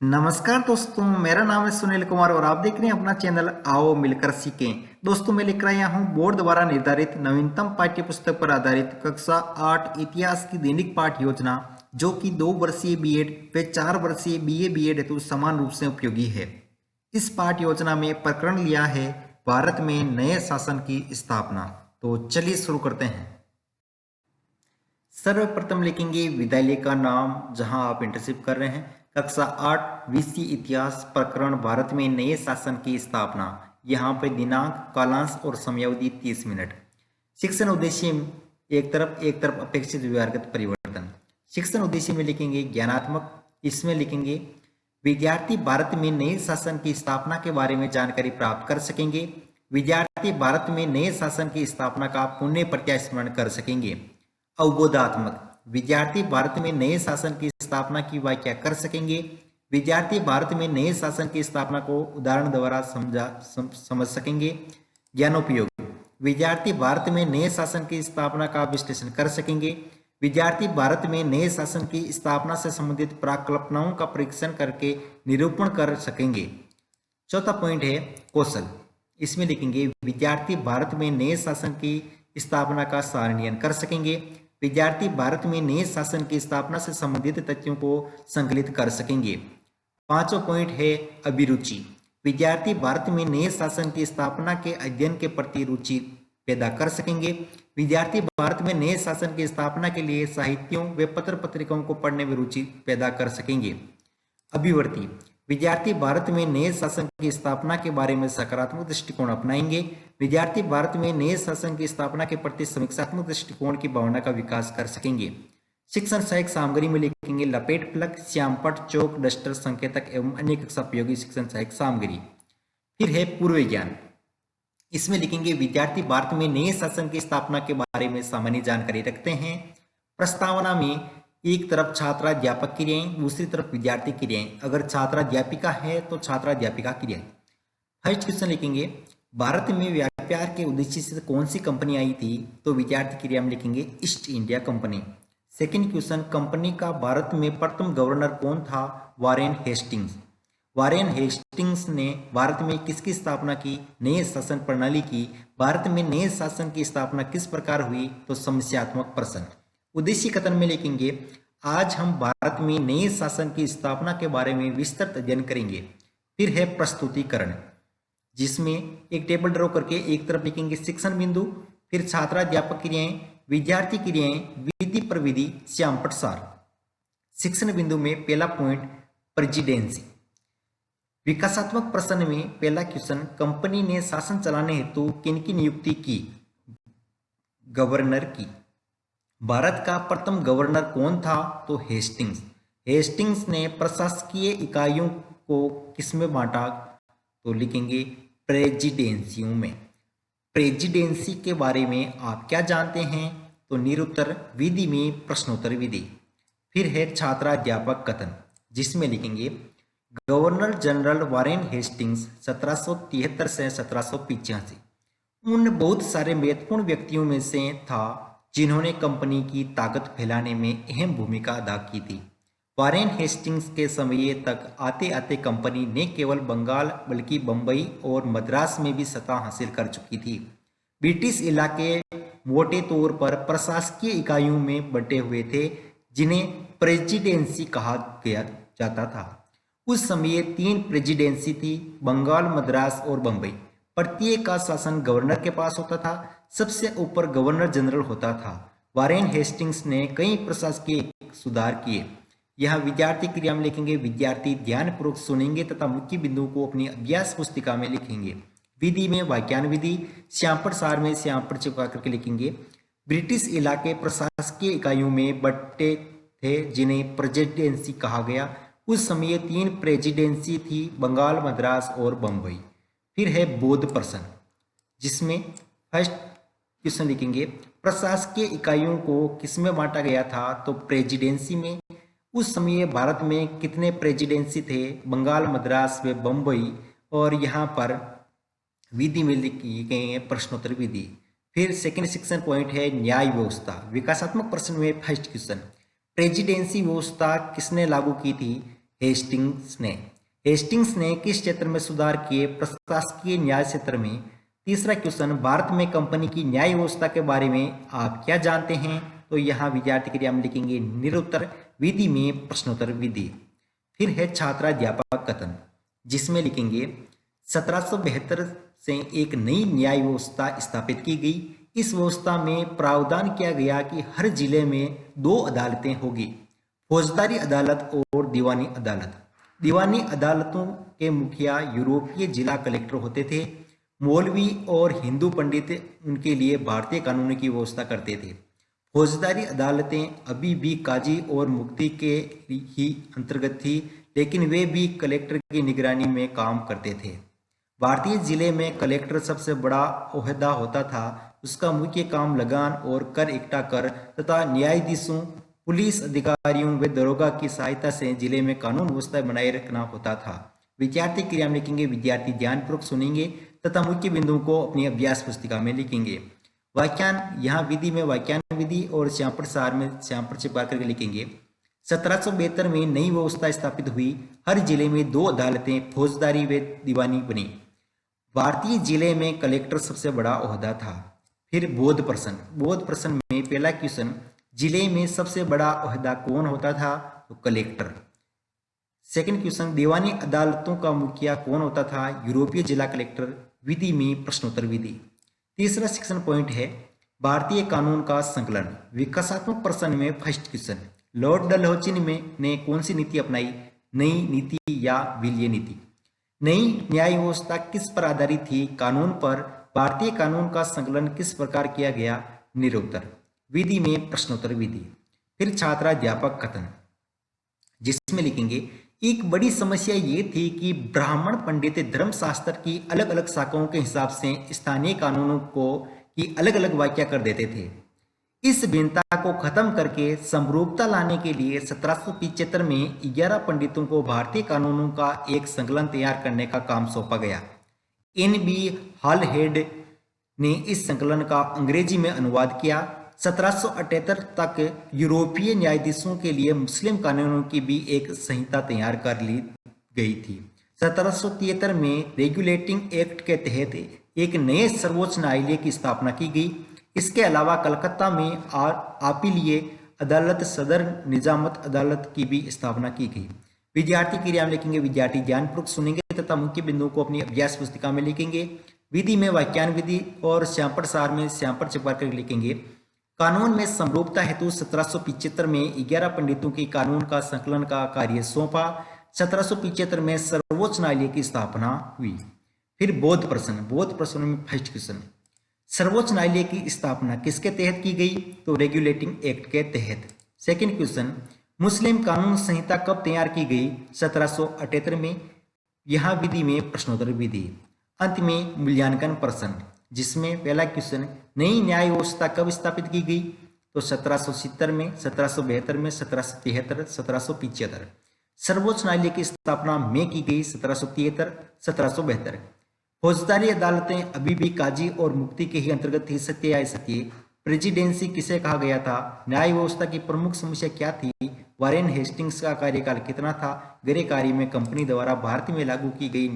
नमस्कार दोस्तों, मेरा नाम है सुनील कुमार और आप देख रहे हैं अपना चैनल आओ मिलकर सीखें। दोस्तों, मैं लेकर आया हूं बोर्ड द्वारा निर्धारित नवीनतम पाठ्य पुस्तक पर आधारित कक्षा 8 इतिहास की दैनिक पाठ योजना, जो कि 2 वर्षीय बीएड व 4 वर्षीय बीए बीएड हेतु समान रूप से उपयोगी है। इस पाठ योजना में प्रकरण लिया है भारत में नए शासन की स्थापना। तो चलिए शुरू करते हैं। सर्वप्रथम लिखेंगे विद्यालय का नाम जहां आप इंटर्नशिप कर रहे हैं। कक्षा 8 विषय इतिहास, प्रकरण भारत में नए शासन की स्थापना। यहाँ पे दिनांक, कालांश और समयावधि 30 मिनट। शिक्षण उद्देश्य एक तरफ अपेक्षित व्यवहारगत परिवर्तन। शिक्षण उद्देश्य में लिखेंगे ज्ञानात्मक। इसमें लिखेंगे विद्यार्थी भारत में नए शासन की स्थापना के बारे में जानकारी प्राप्त कर सकेंगे। विद्यार्थी भारत में नए शासन की स्थापना का पुण्य प्रत्यास्मरण कर सकेंगे। अवबोधात्मक, विद्यार्थी भारत में नए शासन की स्थापना की व्याख्या कर सकेंगे। विद्यार्थी भारत में नए शासन की स्थापना को उदाहरण द्वारा समझ सकेंगे। ज्ञानोपयोग, विद्यार्थी भारत में नए शासन की स्थापना का विश्लेषण कर सकेंगे। विद्यार्थी भारत में नए शासन की स्थापना से संबंधित प्राकल्पनाओं का परीक्षण करके निरूपण कर सकेंगे। चौथा पॉइंट है कौशल। इसमें लिखेंगे विद्यार्थी भारत में नए शासन की स्थापना का सारणीयन कर सकेंगे। विद्यार्थी भारत में नए शासन की स्थापना से संबंधित तथ्यों को संकलित कर सकेंगे। पांचवा पॉइंट है अभिरुचि। विद्यार्थी भारत में नए शासन की स्थापना के अध्ययन के प्रति रुचि पैदा कर सकेंगे। विद्यार्थी भारत में नए शासन की स्थापना के लिए साहित्यों व पत्र पत्रिकाओं को पढ़ने में रुचि पैदा कर सकेंगे। अभिवर्ती, विद्यार्थी भारत में नए शासन की स्थापना के बारे में सकारात्मक दृष्टिकोण अपनाएंगे। विद्यार्थी भारत में नए शासन की स्थापना के प्रति समीक्षात्मक दृष्टिकोण की भावना का विकास कर सकेंगे। शिक्षण सहायक सामग्री में लिखेंगे लपेट फलक, श्यामपट, चौक, डस्टर, संकेतक एवं अन्य कक्षा उपयोगी शिक्षण सहायक सामग्री। फिर है पूर्व ज्ञान। इसमें लिखेंगे विद्यार्थी भारत में नए शासन की स्थापना के बारे में सामान्य जानकारी रखते हैं। प्रस्तावना में एक तरफ छात्राध्यापक क्रियाएं, दूसरी तरफ विद्यार्थी क्रियाएं। अगर छात्राध्यापिका है तो छात्राध्यापिका क्रियाएं। फर्स्ट क्वेश्चन लिखेंगे भारत में व्यापार के उद्देश्य से कौन सी कंपनी आई थी, तो विद्यार्थी क्रिया में लिखेंगे east India company. Second question, company का भारत में प्रथम गवर्नर कौन था, वारेन हेस्टिंग्स। वारेन हेस्टिंग्स ने भारत में किसकी स्थापना की, नए शासन प्रणाली की। भारत में नए शासन की स्थापना किस प्रकार हुई, तो समस्यात्मक प्रश्न। उद्देश्य कथन में लिखेंगे आज हम भारत में नए शासन की स्थापना के बारे में विस्तृत अध्ययन करेंगे। फिर है प्रस्तुतिकरण, जिसमें एक टेबल ड्रॉ करके एक तरफ लिखेंगे शिक्षण बिंदु, फिर छात्राध्यापक क्रियाएं, विद्यार्थी क्रियाएं, विधि प्रविधि, श्यामपट सार। शिक्षण बिंदु में पहला पॉइंट प्रेसिडेंसी। विकासात्मक प्रश्न में पहला क्वेश्चन, कंपनी ने शासन चलाने हेतु किनकी नियुक्ति की, गवर्नर की। भारत का प्रथम गवर्नर कौन था, तो हेस्टिंग्स। हेस्टिंग्स ने प्रशासकीय इकाइयों को किसमें बांटा, तो लिखेंगे प्रेसिडेंसियों में। प्रेसिडेंसी के बारे में आप क्या जानते हैं, तो निरुत्तर विधि में प्रश्नोत्तर विधि। फिर है छात्राध्यापक कथन, जिसमें लिखेंगे गवर्नर जनरल वारेन हेस्टिंग्स 1773 से 1785 उन बहुत सारे महत्वपूर्ण व्यक्तियों में से था जिन्होंने कंपनी की ताकत फैलाने में अहम भूमिका अदा की थी। वारेन हेस्टिंग्स के समय तक आते आते कंपनी न केवल बंगाल बल्कि बंबई और मद्रास में भी सत्ता हासिल कर चुकी थी। ब्रिटिश इलाके मोटे तौर पर प्रशासकीय इकाइयों में बंटे हुए थे, जिन्हें प्रेसिडेंसी कहा गया जाता था। उस समय 3 प्रेसिडेंसी थी, बंगाल, मद्रास और बंबई। प्रत्येक का शासन गवर्नर के पास होता था। सबसे ऊपर गवर्नर जनरल होता था। वारेन हेस्टिंग्स ने कई प्रशासकीय सुधार किए। यहाँ विद्यार्थी क्रिया में लिखेंगे विद्यार्थी ध्यानपूर्वक सुनेंगे तथा मुख्य बिंदुओं को अपनी अभ्यास पुस्तिका में लिखेंगे। विधि में व्याख्यान विधि, श्यामपट सार में श्यामपट चिपका करके लिखेंगे ब्रिटिश इलाके प्रशासकीय इकाइयों में बंटे थे, जिन्हें प्रेसिडेंसी कहा गया। उस समय 3 प्रेसिडेंसी थी, बंगाल, मद्रास और बंबई। फिर है बोध प्रश्न, जिसमें फर्स्ट क्वेश्चन लिखेंगे प्रशासकीय इकाइयों को किसमें बांटा गया था, तो प्रेसिडेंसी में। उस समय भारत में कितने प्रेसिडेंसी थे, बंगाल, मद्रास व बंबई। और यहाँ पर विधि में लिखी गई है प्रश्नोत्तर विधि। फिर सेकंड सेक्शन पॉइंट है न्याय व्यवस्था। विकासात्मक प्रश्न में फर्स्ट क्वेश्चन, प्रेसिडेंसी व्यवस्था किसने लागू की थी, हेस्टिंग्स ने किस क्षेत्र में सुधार किए? प्रशासकीय न्याय क्षेत्र में। तीसरा क्वेश्चन, भारत में कंपनी की न्याय व्यवस्था के बारे में आप क्या जानते हैं? तो यहाँ विद्यार्थी क्रिया में लिखेंगे निरुत्तर, विधि में प्रश्नोत्तर विधि। फिर है छात्राध्यापक कथन, जिसमें लिखेंगे 1772 से एक नई न्याय व्यवस्था स्थापित की गई। इस व्यवस्था में प्रावधान किया गया कि हर जिले में 2 अदालतें होगी, फौजदारी अदालत और दीवानी अदालत। दीवानी अदालतों के मुखिया यूरोपीय जिला कलेक्टर होते थे। मौलवी और हिंदू पंडित उनके लिए भारतीय कानून की व्यवस्था करते थे। फौजदारी अदालतें अभी भी काजी और मुफ्ती के ही अंतर्गत थी, लेकिन वे भी कलेक्टर की निगरानी में काम करते थे। भारतीय जिले में कलेक्टर सबसे बड़ा ओहदा होता था। उसका मुख्य काम लगान और कर इकट्ठा कर तथा न्यायाधीशों, पुलिस अधिकारियों व दरोगा की सहायता से जिले में कानून व्यवस्था बनाए रखना होता था। विद्यार्थी क्रिया में लिखेंगे, विद्यार्थी ध्यानपूर्वक सुनेंगे तथा मुख्य बिंदुओं को अपनी अभ्यास पुस्तिका में लिखेंगे। वाक्यान, यहाँ विधि में वाक्यान विधि और श्यामपुर सार में श्यामपुर छिपा करके लिखेंगे। 1772 में नई व्यवस्था स्थापित हुई। हर जिले में 2 अदालतें फौजदारी व दीवानी बनी। भारतीय जिले में कलेक्टर सबसे बड़ा ओहदा था। फिर बोध प्रश्न में पहला क्वेश्चन, जिले में सबसे बड़ा ओहदा कौन होता था? तो कलेक्टर। सेकंड क्वेश्चन, दीवानी अदालतों का मुखिया कौन होता था? यूरोपीय जिला कलेक्टर। विधि में प्रश्नोत्तर विधि। तीसरा सेक्शन पॉइंट है भारतीय कानून का संकलन। विकासात्मक प्रश्न में फर्स्ट क्वेश्चन, लॉर्ड डलहौजी ने कौन सी नीति अपनाई? नई नीति या विलय नीति? नई न्याय व्यवस्था किस पर आधारित थी? कानून पर। भारतीय कानून का संकलन किस प्रकार किया गया? निरुत्तर। विधि में प्रश्नोत्तर विधि। फिर छात्राध्यापक कथन, जिसमें लिखेंगे एक बड़ी समस्या ये थी कि ब्राह्मण पंडित धर्मशास्त्र की अलग अलग शाखाओं के हिसाब से स्थानीय कानूनों की अलग अलग व्याख्या कर देते थे। इस भिन्नता को खत्म करके समरूपता लाने के लिए 1775 में 11 पंडितों को भारतीय कानूनों का एक संकलन तैयार करने का काम सौंपा गया। NB हॉलहेड ने इस संकलन का अंग्रेजी में अनुवाद किया। 1778 तक यूरोपीय न्यायाधीशों के लिए मुस्लिम कानूनों की भी एक संहिता तैयार कर ली गई थी। 1773 में रेगुलेटिंग एक्ट के तहत एक नए सर्वोच्च न्यायालय की स्थापना की गई। इसके अलावा कलकत्ता में अपीलीय अदालत, सदर निजामत अदालत की भी स्थापना की गई। विद्यार्थी क्रिया में लिखेंगे, विद्यार्थी ध्यानपूर्वक सुनेंगे तथा मुख्य बिंदुओं को अपनी अभ्यास पुस्तिका में लिखेंगे। विधि में वाक्यान विधि और श्यामपुर सार में श्यामपुर छिपा कर लिखेंगे। कानून में समरूपता हेतु 1775 में 11 पंडितों की कानून का संकलन का कार्य सौंपा। 1775 में सर्वोच्च न्यायालय की स्थापना हुई। फिर बोध प्रश्न में फर्स्ट क्वेश्चन, सर्वोच्च न्यायालय की स्थापना किसके तहत की गई? तो रेगुलेटिंग एक्ट के तहत। सेकंड क्वेश्चन, मुस्लिम कानून संहिता कब तैयार की गई? 1778 में। यहाँ विधि में प्रश्नोत्तर विधि। अंत में मूल्यांकन प्रश्न, जिसमें पहला क्वेश्चन, नई न्याय व्यवस्था कब स्थापित की गई? तो 1770 में, 1772 में, 1773, 1775। सर्वोच्च न्यायालय की स्थापना में की गई 1773, 1772। फौजदारी अदालतें अभी भी काजी और मुफ्ती के ही अंतर्गत थी, सत्य या असत्य? प्रेसिडेंसी किसे कहा गया था? न्याय व्यवस्था की प्रमुख समस्या क्या थी? वारेन हेस्टिंग्स का कार्यकाल कितना था? गैर कार्य में कंपनी द्वारा भारत में लागू की गई